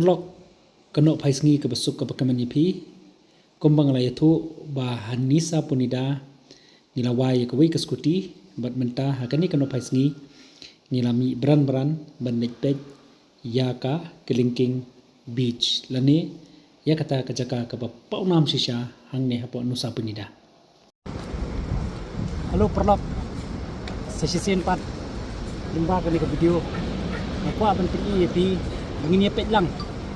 perlok keno paisngi ke besuk ke pekaman ipi kumbang layatu ba hanisa punida nilawai ke wei ke skuti bat menta hakani keno paisngi nilami beran ban nekpek ya ka kelingking beach lani ya kata kejaka ke paunam sisya hang ne hapo nusa punida. Halo perlok sesi 4 limba kali ke video aku akan pergi di begini pet lang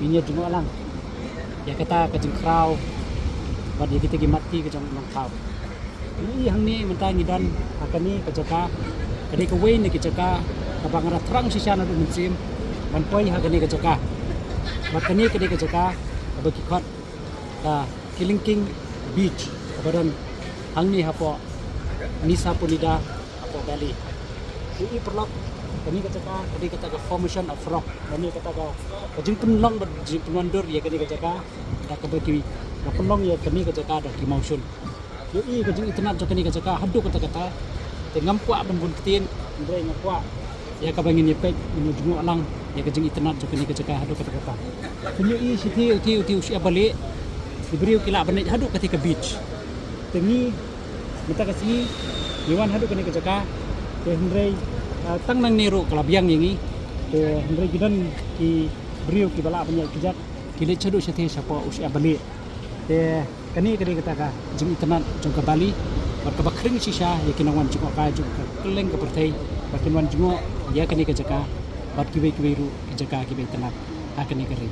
ini cuma lang ya kata kejeng krau bad ya kita mati kejeng lang krau ini hang ni mentang dan akan ni kejaka kadi ke wain ni kejaka kabang terang sisa na dun sim ban poi ha kani kejaka bakani kadi kejaka bagi kot ta Kelingking beach badan hang ni hapo Nisa Punida hapo Bali ini perlok kani kata kadi kata formation of rock kani kata kajing penlong bajing penwandur ya kani kata dak bagi na penlong ya kani kata dak ki motion yo i kajing internet jo kani kata hadu kata tengam kwa ban buntin ndre ngakwa ya kabangin ya pek menuju alang ya kajing internet jo kani kata hadu kata kunyo i sithi uti usia balik diberi kila banyak hadu ketika beach tengi mata kasih Iwan hadu kani kata ke ndre tang nang niru kalabiang yang ni te hendrai gidan ki beriu ki bala banyak kijat ki le cedu sethe sapa usia balik te kani kata ka jeng internet jeng ke Bali bar ka bakring sisa ya kinawan jeng ka jeng keleng ke pertai bakinwan jeng ya kani kajaka bat ki ru kajaka ki be internet akani kari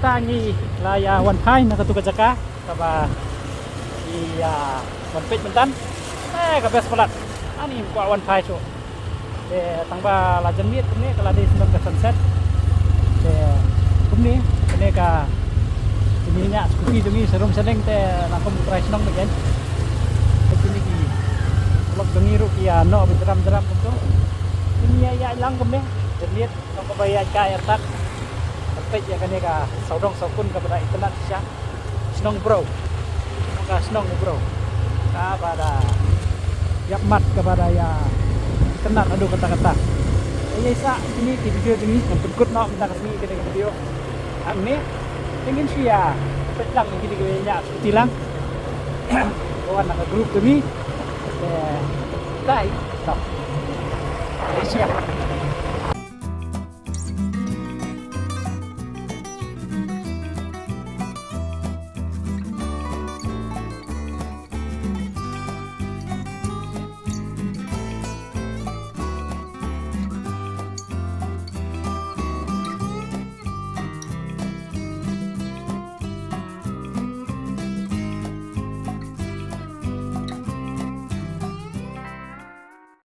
mentangi laya wan pai na katu kajaka kaba iya wan pet mentan ka bes pelat ani ko wan pai so tangba lajan miet ni kala di sembang ke sunset kumni kene ka ini nya skuti demi serum seneng te lakom price nong bagian ini ki lok dengiru ki ano bitram-dram to ini ya lang kumne lihat kok bayar ka ertak page ya kani ka saudong saukun kepada internet siya Snong Bro. Semoga Snong Bro. Kepada yakmat kepada ya kenal adu kata-kata. Ayah sa ini di video ini yang berikut nak minta kasih kita video. Ini ingin siya petlang gini gini seperti lang. Kawan nak grup kami. Tay, stop. Siap.